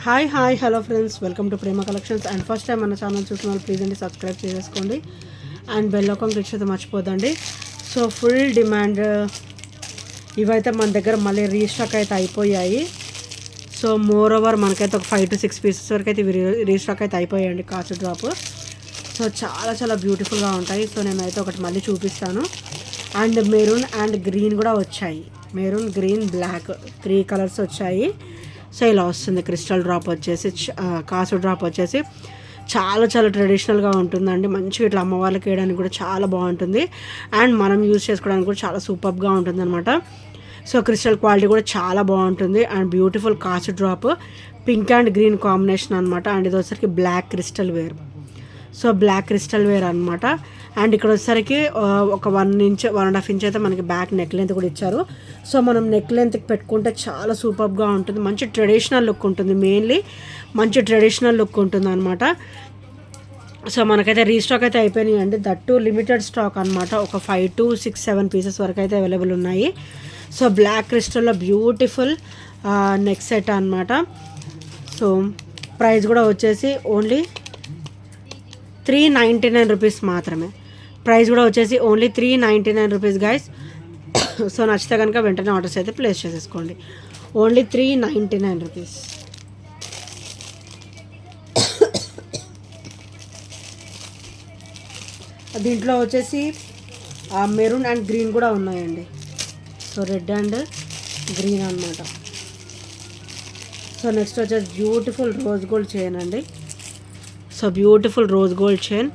Hi hello friends, welcome to Prema collections. And first time మన channel చూసిన వాళ్ళు please అండి సబ్స్క్రైబ్ చేసుకోండి అండ్ బెల్ ఐకాన్ క్లిక్ చేస్తే మర్చిపోదండి. సో ఫుల్ డిమాండ్ ఇవైతే మన దగ్గర మళ్ళీ రీస్టాక్ అయితే అయిపోయాయి. సో మోర్ ఓవర్ మనకైతే ఒక 5 to 6 పీసెస్ వరకు అయితే ఇవి రీస్టాక్ అయితే అయిపోయాయండి కాచు డ్రాప్. సో చాలా బ్యూటిఫుల్గా ఉంటాయి. సో నేనైతే ఒకటి మళ్ళీ చూపిస్తాను. అండ్ మెరూన్ అండ్ గ్రీన్ కూడా వచ్చాయి. మెరూన్, గ్రీన్, బ్లాక్ 3 కలర్స్ వచ్చాయి. సో ఇలా వస్తుంది. క్రిస్టల్ డ్రాప్ వచ్చేసి, కాసు డ్రాప్ వచ్చేసి చాలా ట్రెడిషనల్గా ఉంటుందండి. మంచిగా ఇట్లా అమ్మవాళ్ళకి వేయడానికి కూడా చాలా బాగుంటుంది. అండ్ మనం యూజ్ చేసుకోవడానికి కూడా చాలా సూపర్గా ఉంటుంది అనమాట. సో క్రిస్టల్ క్వాలిటీ కూడా చాలా బాగుంటుంది. And beautiful kasu drop, pink and green combination అనమాట. అండ్ ఇది వచ్చేసరికి black crystal wear. So black crystal wear అనమాట. అండ్ ఇక్కడ వచ్చేసరికి ఒక 1.5 ఇంచ్ అయితే మనకి బ్యాక్ నెక్ లెంత్ కూడా ఇచ్చారు. సో మనం నెక్ లెంత్కి పెట్టుకుంటే చాలా సూపర్గా ఉంటుంది. మంచి ట్రెడిషనల్ లుక్ ఉంటుంది. మెయిన్లీ మంచి ట్రెడిషనల్ లుక్ ఉంటుంది అనమాట. సో మనకైతే రీస్టాక్ అయితే అయిపోయినాయి అండి. దట్టు లిమిటెడ్ స్టాక్ అనమాట. ఒక 5 to 6, 7 పీసెస్ వరకు అయితే అవైలబుల్ ఉన్నాయి. సో బ్లాక్ క్రిస్టల్లో బ్యూటిఫుల్ నెక్ సెట్ అనమాట. సో ప్రైస్ కూడా వచ్చేసి ఓన్లీ 399 రూపీస్ మాత్రమే. ప్రైస్ కూడా వచ్చేసి ఓన్లీ 399 రూపీస్ గైస్. సో నచ్చితే కనుక వెంటనే ఆర్డర్స్ అయితే ప్లేస్ చేసేసుకోండి. Only 399 rupees. దీంట్లో వచ్చేసి మెరూన్ అండ్ గ్రీన్ కూడా ఉన్నాయండి. సో రెడ్ అండ్ గ్రీన్ అనమాట. సో నెక్స్ట్ వచ్చేసి బ్యూటిఫుల్ రోజ్ గోల్డ్ చైన్ అండి. So beautiful rose gold chain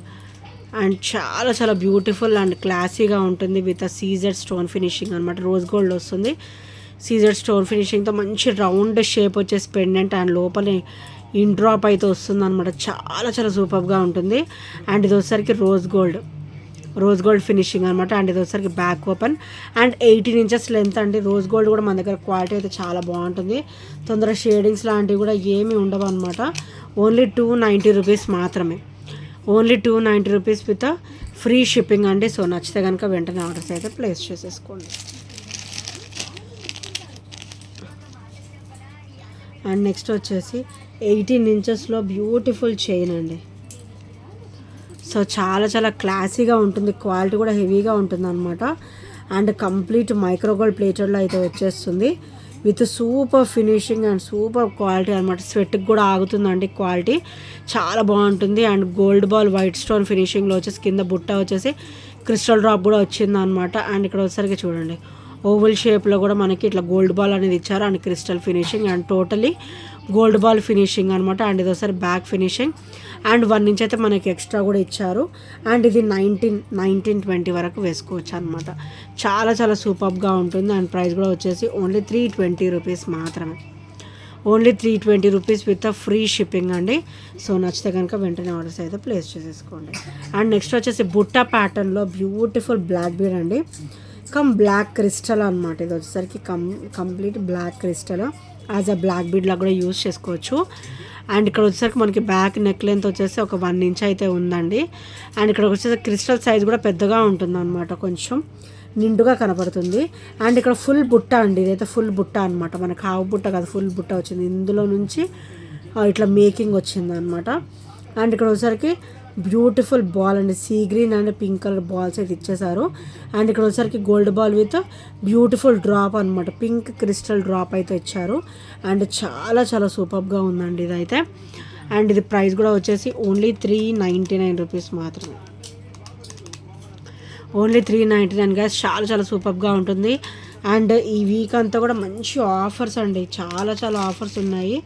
and చాలా బ్యూటిఫుల్ అండ్ క్లాసీగా ఉంటుంది విత్ సీజెడ్ స్టోన్ ఫినిషింగ్ అనమాట. రోజ్ గోల్డ్ వస్తుంది, సీజెడ్ స్టోన్ ఫినిషింగ్తో మంచి రౌండ్ షేప్ వచ్చేసి పెండెంట్ అండ్ లోపల ఇన్ డ్రాప్ అయితే వస్తుంది అనమాట. చాలా సూపర్గా ఉంటుంది. అండ్ ఇది వచ్చేసరికి రోజ్ గోల్డ్ ఫినిషింగ్ అనమాట. అండ్ ఇది వచ్చేసరికి back open and 18 inches length అండి. రోజ్ గోల్డ్ కూడా మన దగ్గర క్వాలిటీ అయితే చాలా బాగుంటుంది. తొందర షేడింగ్స్ లాంటివి కూడా ఏమీ ఉండవు అనమాట. ఓన్లీ 290 రూపీస్ మాత్రమే. Only 290 rupees with free shipping అండి. సో నచ్చితే కనుక వెంటనే ఆర్డర్స్ అయితే ప్లేస్ చేసేసుకోండి. అండ్ నెక్స్ట్ వచ్చేసి 18 ఇంచెస్లో బ్యూటిఫుల్ చైన్ అండి. సో చాలా క్లాసీగా ఉంటుంది. క్వాలిటీ కూడా హెవీగా ఉంటుంది అనమాట. అండ్ కంప్లీట్ మైక్రోగోల్డ్ ప్లేటెడ్లో అయితే వచ్చేస్తుంది with super finishing and super quality అనమాట. స్వెట్కి కూడా ఆగుతుందండి. క్వాలిటీ చాలా బాగుంటుంది. And gold ball white stone ఫినిషింగ్లో వచ్చేసి కింద బుట్ట వచ్చేసి క్రిస్టల్ డ్రాప్ కూడా వచ్చింది అనమాట. అండ్ ఇక్కడ వచ్చేసరికి చూడండి ఓవల్ షేప్లో కూడా మనకి ఇట్లా గోల్డ్ బాల్ అనేది ఇచ్చారు. And crystal finishing and totally gold ball finishing అనమాట. అండ్ ఇది ఒకసారి బ్యాక్ ఫినిషింగ్ అండ్ 1 ఇంచ్ అయితే మనకి ఎక్స్ట్రా కూడా ఇచ్చారు. అండ్ ఇది 19-20 వరకు వేసుకోవచ్చు అనమాట. చాలా సూపర్గా ఉంటుంది. అండ్ ప్రైస్ కూడా వచ్చేసి ఓన్లీ 320 రూపీస్ మాత్రమే. Only 320 rupees with free shipping అండి. సో నచ్చితే కనుక వెంటనే ఆర్డర్స్ అయితే ప్లేస్ చేసేసుకోండి. అండ్ నెక్స్ట్ వచ్చేసి బుట్ట ప్యాటర్న్లో బ్యూటిఫుల్ బ్లాక్ బీడ్ అండి. బ్లాక్ క్రిస్టల్ అనమాట. ఇది వచ్చేసరికి complete black crystal as a black బీడ్లా కూడా యూజ్ చేసుకోవచ్చు. అండ్ ఇక్కడ వచ్చేసరికి మనకి బ్యాక్ నెక్ లెంత్ వచ్చేసి ఒక 1 ఇంచ్ అయితే ఉందండి. అండ్ ఇక్కడ వచ్చేసరికి క్రిస్టల్ సైజ్ కూడా పెద్దగా ఉంటుంది అనమాట. కొంచెం నిండుగా కనపడుతుంది. అండ్ ఇక్కడ ఫుల్ బుట్ట అండి. ఇదైతే ఫుల్ బుట్ట అనమాట. మనకు హాఫ్ బుట్ట కాదు, ఫుల్ బుట్ట వచ్చింది. ఇందులో నుంచి ఇట్లా మేకింగ్ వచ్చింది అనమాట. అండ్ ఇక్కడ వచ్చేసరికి బ్యూటిఫుల్ బాల్ అండి. Sea green and pink colour balls అయితే ఇచ్చేసారు. అండ్ ఇక్కడ వచ్చేసరికి gold ball with beautiful drop అనమాట. పింక్ క్రిస్టల్ డ్రాప్ అయితే ఇచ్చారు. అండ్ చాలా సూపర్గా ఉందండి ఇదైతే. అండ్ ఇది ప్రైస్ కూడా వచ్చేసి ఓన్లీ 399 రూపీస్ మాత్రమే. Only 399 guys. చాలా సూపర్గా ఉంటుంది. అండ్ ఈ వీక్ అంతా కూడా మంచి ఆఫర్స్ అండి. చాలా ఆఫర్స్ ఉన్నాయి.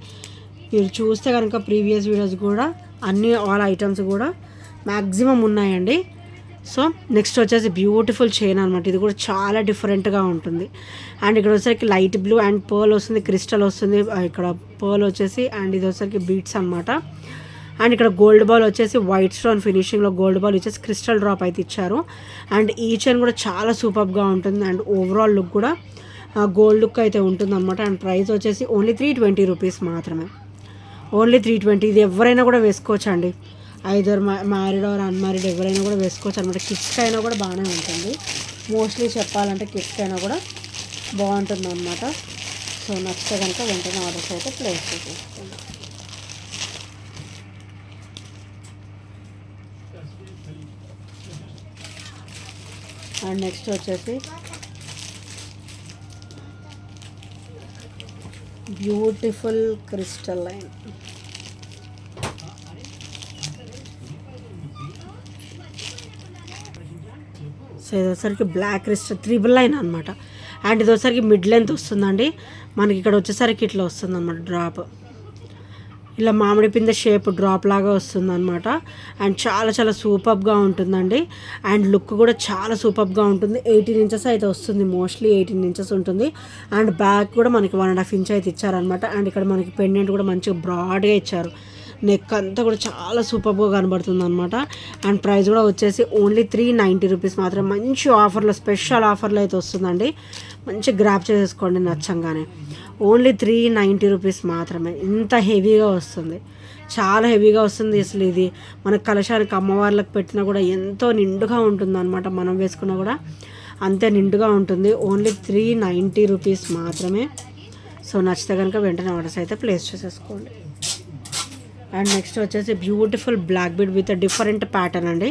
మీరు చూస్తే కనుక ప్రీవియస్ వీడియోస్ కూడా ఆల్ ఐటమ్స్ కూడా మ్యాక్సిమం ఉన్నాయండి. సో నెక్స్ట్ వచ్చేసి బ్యూటిఫుల్ చైన్ అనమాట. ఇది కూడా చాలా డిఫరెంట్గా ఉంటుంది. అండ్ ఇక్కడ వచ్చేసరికి లైట్ బ్లూ అండ్ పర్ల్ వస్తుంది, క్రిస్టల్ వస్తుంది. ఇక్కడ పర్ల్ వచ్చేసి అండ్ ఇది వచ్చేసరికి బీట్స్ అనమాట. అండ్ ఇక్కడ గోల్డ్ బాల్ వచ్చేసి వైట్ స్టోన్ ఫినిషింగ్లో గోల్డ్ బాల్ వచ్చేసి క్రిస్టల్ డ్రాప్ అయితే ఇచ్చారు. అండ్ ఈ చైన్ కూడా చాలా సూపర్గా ఉంటుంది. అండ్ ఓవరాల్ లుక్ కూడా గోల్డ్ లుక్ అయితే ఉంటుంది అనమాట. అండ్ ప్రైస్ వచ్చేసి ఓన్లీ 320 రూపీస్ మాత్రమే. ఓన్లీ 320. ఇది ఎవరైనా కూడా వేసుకోవచ్చు అండి. ఐదర్ మ్యారీడ్ ఆర్ అన్మ్యారీడ్ ఎవరైనా కూడా వేసుకోవచ్చు అనమాట. కిడ్స్కి అయినా కూడా బాగానే ఉంటుంది. మోస్ట్లీ చెప్పాలంటే కిడ్స్కి అయినా కూడా బాగుంటుంది అనమాట. సో నచ్చితే కనుక వెంటనే ఆర్డర్స్ అయితే ప్లేస్ చేసేసుకోండి. అండ్ నెక్స్ట్ వచ్చేసి బ్యూటిఫుల్ క్రిస్టల్ లైన్. సో ఇది వచ్చేసరికి బ్లాక్ క్రిస్టల్ 999 అనమాట. అండ్ ఇది వచ్చేసరికి మిడ్ లెంత్ వస్తుందండి. మనకి ఇక్కడ వచ్చేసరికి ఇట్లా వస్తుంది అనమాట డ్రాప్, ఇలా మామిడి పిందె షేప్ డ్రాప్ లాగా వస్తుంది అనమాట. అండ్ చాలా చాలా సూపర్గా ఉంటుందండి. అండ్ లుక్ కూడా చాలా సూపర్గా ఉంటుంది. 18 ఇంచెస్ అయితే వస్తుంది, మోస్ట్లీ 18 ఇంచెస్ ఉంటుంది. అండ్ బ్యాక్ కూడా మనకి 1.5 ఇంచ్ అయితే ఇచ్చారనమాట. అండ్ ఇక్కడ మనకి పెండెంట్ కూడా మంచిగా బ్రాడ్గా ఇచ్చారు. నెక్ అంతా కూడా చాలా సూపర్గా కనబడుతుంది అనమాట. అండ్ ప్రైస్ కూడా వచ్చేసి ఓన్లీ 390 రూపీస్ మాత్రం. మంచి ఆఫర్లో, స్పెషల్ ఆఫర్లో అయితే వస్తుందండి. మంచి గ్రాప్ చేసేసుకోండి నచ్చంగానే. ఓన్లీ 390 రూపీస్ మాత్రమే. ఇంత హెవీగా వస్తుంది, చాలా హెవీగా వస్తుంది. అసలు ఇది మన కలశానికి అమ్మవార్లకు పెట్టినా కూడా ఎంతో నిండుగా ఉంటుంది అనమాట. మనం వేసుకున్నా కూడా అంతే నిండుగా ఉంటుంది. ఓన్లీ 390 రూపీస్ మాత్రమే. సో నచ్చితే కనుక వెంటనే ఆర్డర్స్ అయితే ప్లేస్ చేసేసుకోండి. అండ్ నెక్స్ట్ వచ్చేసి beautiful black bead with different pattern అండి.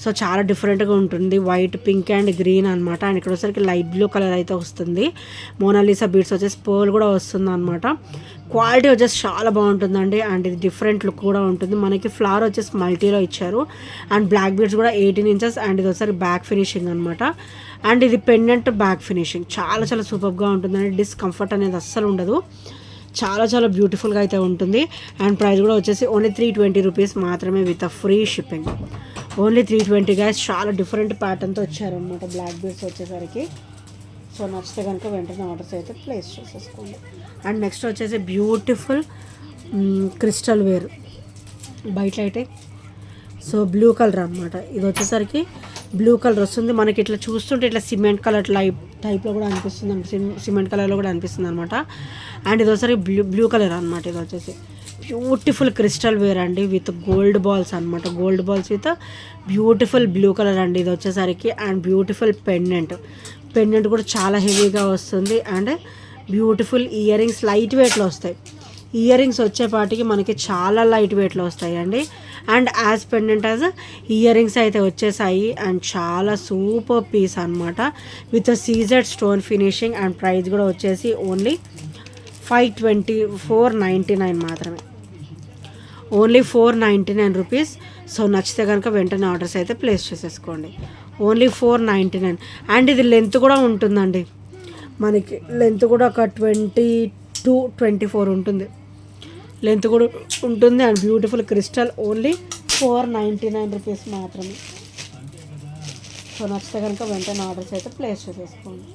సో చాలా డిఫరెంట్గా ఉంటుంది. వైట్, పింక్ అండ్ గ్రీన్ అనమాట. అండ్ ఇక్కడ వచ్చేసరికి లైట్ బ్లూ కలర్ అయితే వస్తుంది. మోనాలిసా బీడ్స్ వచ్చేసి పర్ల్ కూడా వస్తుంది అనమాట. క్వాలిటీ వచ్చేసి చాలా బాగుంటుందండి. అండ్ ఇది డిఫరెంట్ లుక్ కూడా ఉంటుంది. మనకి ఫ్లవర్ వచ్చేసి మల్టీలో ఇచ్చారు. అండ్ బ్లాక్ బీడ్స్ కూడా 18 ఇంచెస్. అండ్ ఇది వచ్చేసరికి బ్యాక్ ఫినిషింగ్ అనమాట. అండ్ ఇది పెండెంట్ బ్యాక్ ఫినిషింగ్ చాలా చాలా సూపర్గా ఉంటుందండి. డిస్కంఫర్ట్ అనేది అస్సలు ఉండదు. చాలా చాలా బ్యూటిఫుల్గా అయితే ఉంటుంది. అండ్ ప్రైస్ కూడా వచ్చేసి ఓన్లీ 320 రూపీస్ మాత్రమే with free shipping. Only 320 guys. చాలా డిఫరెంట్ ప్యాటర్న్తో వచ్చారనమాట బ్లాక్ బీడ్స్ వచ్చేసరికి. సో నచ్చితే కనుక వెంటనే ఆర్డర్స్ అయితే ప్లేస్ చేసేసుకోండి. అండ్ నెక్స్ట్ వచ్చేసి బ్యూటిఫుల్ క్రిస్టల్ వేర్ బయట అయితే. సో బ్లూ కలర్ అనమాట. ఇది వచ్చేసరికి బ్లూ కలర్ వస్తుంది. మనకి ఇట్లా చూస్తుంటే ఇట్లా సిమెంట్ కలర్ టైప్లో కూడా అనిపిస్తుంది, సిమెంట్ కలర్లో కూడా అనిపిస్తుంది అనమాట. అండ్ ఇది వచ్చేసరికి బ్లూ కలర్ అనమాట. ఇది వచ్చేసి బ్యూటిఫుల్ క్రిస్టల్ వేర్ అండి విత్ గోల్డ్ బాల్స్ అనమాట. Gold balls with beautiful blue colour అండి ఇది వచ్చేసరికి. అండ్ బ్యూటిఫుల్ పెండెంట్ కూడా చాలా హెవీగా వస్తుంది. And beautiful ear rings light వెయిట్లో వస్తాయి. ఇయర్ రింగ్స్ వచ్చేపాటికి మనకి చాలా లైట్ వెయిట్లో వస్తాయి అండి. And as pendant as ear rings అయితే వచ్చేసాయి. అండ్ చాలా సూపర్ పీస్ అనమాట with CZ stone finishing. And price కూడా వచ్చేసి ఓన్లీ 499 మాత్రమే. Only 499 rupees. సో నచ్చితే కనుక వెంటనే ఆర్డర్స్ అయితే ప్లేస్ చేసేసుకోండి. ఓన్లీ 499. అండ్ ఇది లెంత్ కూడా ఉంటుందండి. మనకి లెంత్ కూడా ఒక 22-24 ఉంటుంది లెంత్ కూడా ఉంటుంది. And beautiful crystal only 499 rupees మాత్రమే. సో నచ్చితే కనుక వెంటనే ఆర్డర్స్ అయితే ప్లేస్ చేసేసుకోండి.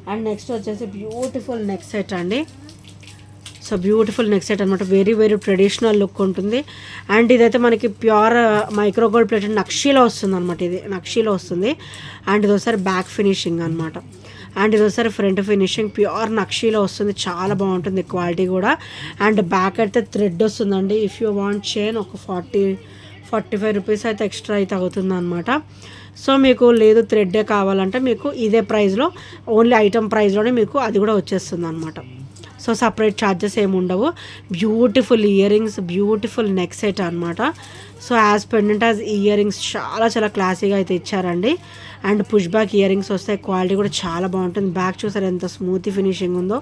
అండ్ నెక్స్ట్ వచ్చేసి బ్యూటిఫుల్ నెక్ సెట్ అండి. సో బ్యూటిఫుల్ నెక్ సెట్ అనమాట. వెరీ వెరీ ట్రెడిషనల్ లుక్ ఉంటుంది. అండ్ ఇదైతే మనకి ప్యూర్ మైక్రో గోల్డ్ ప్లేటెడ్ నక్షీలో వస్తుంది అనమాట. ఇది నక్షీలో వస్తుంది. అండ్ ఇది ఒకసారి బ్యాక్ ఫినిషింగ్ అనమాట. అండ్ ఇది ఒకసారి ఫ్రంట్ ఫినిషింగ్ ప్యూర్ నక్షీలో వస్తుంది. చాలా బాగుంటుంది క్వాలిటీ కూడా. అండ్ బ్యాక్ అయితే థ్రెడ్ వస్తుందండి. ఇఫ్ యూ వాంట్ చైన్ ఒక 45 రూపీస్ అయితే ఎక్స్ట్రా అయితే అవుతుంది అనమాట. సో మీకు లేదు థ్రెడ్డే కావాలంటే మీకు ఇదే ప్రైస్లో ఓన్లీ ఐటమ్ ప్రైస్లోనే మీకు అది కూడా వచ్చేస్తుంది అనమాట. సో సపరేట్ ఛార్జెస్ ఏమి ఉండవు. Beautiful earrings, beautiful neck set అనమాట. So as pendant as earrings చాలా చాలా క్లాసీగా అయితే ఇచ్చారండి. And push back earrings వస్తాయి. క్వాలిటీ కూడా చాలా బాగుంటుంది. బ్యాక్ చూసారు ఎంత స్మూత్ ఫినిషింగ్ ఉందో.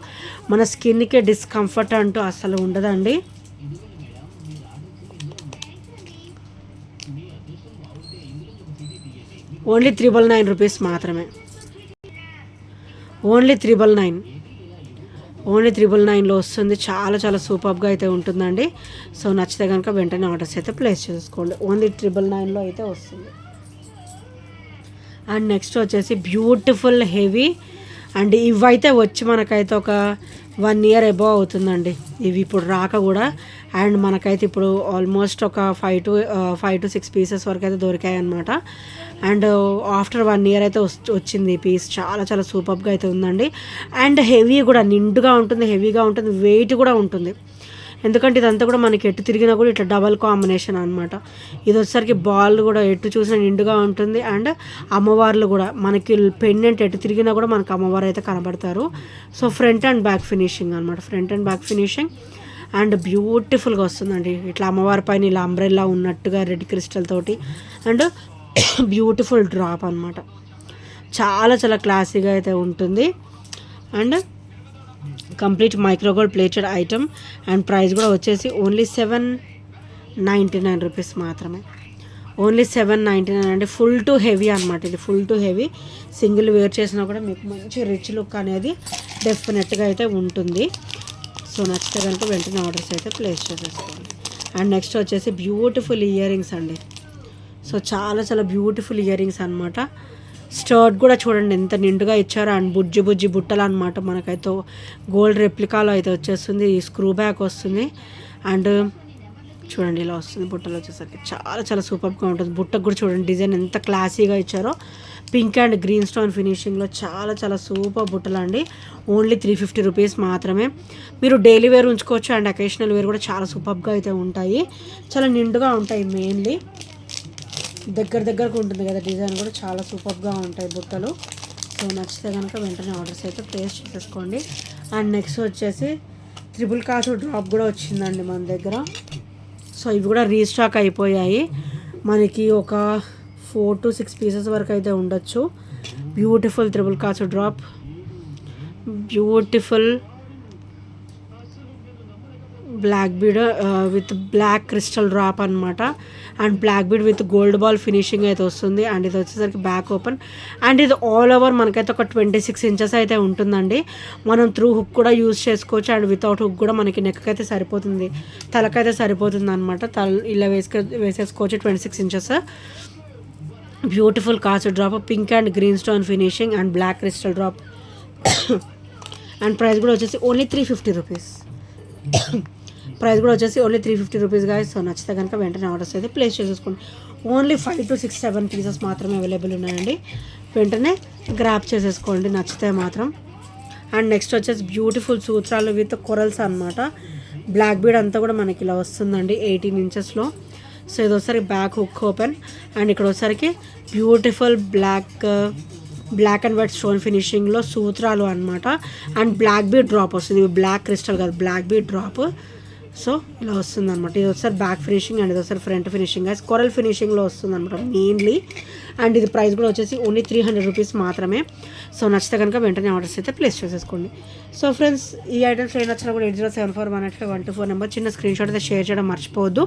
మన స్కిన్కి డిస్కంఫర్ట్ అంటూ అసలు ఉండదండి. ఓన్లీ 399 రూపీస్ మాత్రమే. ఓన్లీ 399లో వస్తుంది. చాలా చాలా సూపర్గా అయితే ఉంటుందండి. సో నచ్చితే కనుక వెంటనే ఆర్డర్స్ అయితే ప్లేస్ చేసుకోండి. ఓన్లీ 399లో అయితే వస్తుంది. అండ్ నెక్స్ట్ వచ్చేసి బ్యూటిఫుల్ హెవీ. అండ్ ఇవైతే వచ్చి మనకైతే ఒక 1 year అబోవ్ అవుతుందండి ఇవి ఇప్పుడు రాక కూడా. అండ్ మనకైతే ఇప్పుడు ఆల్మోస్ట్ ఒక 5 to 6 పీసెస్ వరకు అయితే దొరికాయి అనమాట. అండ్ ఆఫ్టర్ 1 year అయితే వచ్చింది ఈ పీస్. చాలా చాలా సూపర్గా అయితే ఉందండి. అండ్ హెవీ కూడా నిండుగా ఉంటుంది, హెవీగా ఉంటుంది, వెయిట్ కూడా ఉంటుంది. ఎందుకంటే ఇదంతా కూడా మనకి ఎటు తిరిగినా కూడా ఇట్లా డబల్ కాంబినేషన్ అనమాట. ఇది వచ్చేసరికి బాల్ కూడా ఎటు చూసినా నిండుగా ఉంటుంది. అండ్ అమ్మవార్లు కూడా మనకి పెండెంట్ ఎటు తిరిగినా కూడా మనకు అమ్మవారు అయితే కనబడతారు. So front and back finishing అనమాట. Front and back finishing. And బ్యూటిఫుల్గా వస్తుందండి. ఇట్లా అమ్మవారి పైన ఇలా అంబ్రెల్లా ఉన్నట్టుగా రెడ్ క్రిస్టల్ తోటి. అండ్ బ్యూటిఫుల్ డ్రాప్ అనమాట. చాలా చాలా క్లాసీగా అయితే ఉంటుంది. And complete micro gold plated item and price కూడా వచ్చేసి ఓన్లీ 799 రూపీస్ మాత్రమే. ఓన్లీ 799 అంటే ఫుల్ టు హెవీ అనమాట. ఇది full to heavy, single wear చేసినా కూడా మీకు మంచి రిచ్ లుక్ అనేది డెఫినెట్గా అయితే ఉంటుంది. సో నచ్చితే కనుక వెంటనే ఆర్డర్స్ అయితే ప్లేస్ చేసేసుకోండి. అండ్ నెక్స్ట్ వచ్చేసి బ్యూటిఫుల్ ఇయర్ రింగ్స్ అండి. సో చాలా చాలా బ్యూటిఫుల్ ఇయర్ రింగ్స్ అనమాట. స్టర్ట్ కూడా చూడండి ఎంత నిండుగా ఇచ్చారో. అండ్ బుజ్జి బుజ్జి బుట్టలు అనమాట. మనకైతే గోల్డ్ రెప్లికాలో అయితే వచ్చేస్తుంది. ఈ స్క్రూ బ్యాక్ వస్తుంది. అండ్ చూడండి ఇలా వస్తుంది బుట్టలు వచ్చేసరికి. చాలా చాలా సూపర్గా ఉంటుంది. బుట్టకు కూడా చూడండి డిజైన్ ఎంత క్లాసీగా ఇచ్చారో. పింక్ అండ్ గ్రీన్ స్టోన్ ఫినిషింగ్లో చాలా చాలా సూపర్ బుట్టలు అండి. ఓన్లీ 350 రూపీస్ మాత్రమే. మీరు డైలీ వేర్ ఉంచుకోవచ్చు అండ్ అకేషనల్ వేర్ కూడా చాలా సూపర్గా అయితే ఉంటాయి. చాలా నిండుగా ఉంటాయి. మెయిన్లీ దగ్గరకు ఉంటుంది కదా డిజైన్ కూడా చాలా సూపర్గా ఉంటాయి బుట్టలు. సో నచ్చితే కనుక వెంటనే ఆర్డర్స్ అయితే ప్లేస్ చేసేసుకోండి. అండ్ నెక్స్ట్ వచ్చేసి త్రిబుల్ కాసు డ్రాప్ కూడా వచ్చిందండి మన దగ్గర. సో ఇవి కూడా రీస్టాక్ అయిపోయాయి. మనకి ఒక 4 to 6 పీసెస్ వరకు అయితే ఉండొచ్చు. బ్యూటిఫుల్ త్రిబుల్ కాసు drop, beautiful black bead with black crystal drop అనమాట. And black bead with gold ball finishing అయితే వస్తుంది. అండ్ ఇది వచ్చేసరికి బ్యాక్ ఓపెన్. అండ్ ఇది ఆల్ ఓవర్ మనకైతే ఒక 26 ఇంచెస్ అయితే ఉంటుందండి. మనం త్రూ హుక్ కూడా యూజ్ చేసుకోవచ్చు. అండ్ వితౌట్ హుక్ కూడా మనకి నెక్ అయితే సరిపోతుంది, తలకైతే సరిపోతుంది అనమాట. ఇలా వేసేసుకోవచ్చు. 26 inches beautiful kasu drop, pink and green stone finishing and black crystal drop. And price కూడా వచ్చేసి ఓన్లీ 350 రూపీస్. ప్రైస్ కూడా వచ్చేసి ఓన్లీ 350 రూపీస్ గాయస్. సో నచ్చితే కనుక వెంటనే ఆర్డర్స్ అయితే ప్లేస్ చేసేసుకోండి. ఓన్లీ 5 to 6, 7 పీసెస్ మాత్రమే అవైలబుల్ ఉన్నాయండి. వెంటనే గ్రాప్ చేసేసుకోండి నచ్చితే మాత్రం. అండ్ నెక్స్ట్ వచ్చేసి బ్యూటిఫుల్ సూత్రాలు విత్ కొరల్స్ అనమాట. బ్లాక్ బీడ్ అంతా కూడా మనకి ఇలా వస్తుందండి 18 ఇంచెస్లో. సో ఇది ఒకసారి బ్యాక్ హుక్ ఓపెన్. అండ్ ఇక్కడ వచ్చేసరికి beautiful black and white stone ఫినిషింగ్లో సూత్రాలు అనమాట. అండ్ బ్లాక్ బీడ్ డ్రాప్ వస్తుంది. ఇవి బ్లాక్ క్రిస్టల్ కాదు, బ్లాక్ బీడ్ డ్రాప్. సో ఇలా వస్తుంది అనమాట. ఇది ఒకసారి బ్యాక్ ఫినిషింగ్ అండ్ ఇది ఒకసారి ఫ్రంట్ ఫినిషింగ్ కొరల్ ఫినిషింగ్లో వస్తుంది అనమాట మెయిన్లీ. అండ్ ఇది ప్రైస్ కూడా వచ్చేసి ఓన్లీ 300 రూపీస్ మాత్రమే. సో నచ్చితే కనుక వెంటనే ఆర్డర్స్ అయితే ప్లేస్ చేసేసుకోండి. సో ఫ్రెండ్స్ ఈ ఐటమ్స్ ఏ నచ్చినా కూడా 8074185124 నెంబర్ చిన్న స్క్రీన్ షాట్ అయితే షేర్ చేయడం మర్చిపోవద్దు.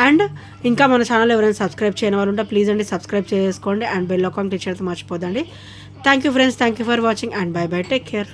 అండ్ ఇంకా మన ఛానల్ ఎవరైనా సబ్స్క్రైబ్ చేయని వాళ్ళు ఉంటే ప్లీజ్ అండి సబ్స్క్రైబ్ చేసుకోండి. అండ్ బెల్ ఐకాన్ క్లిక్ చేయడం మర్చిపోదండి. Thank you friends, thank you for watching and bye bye, take care.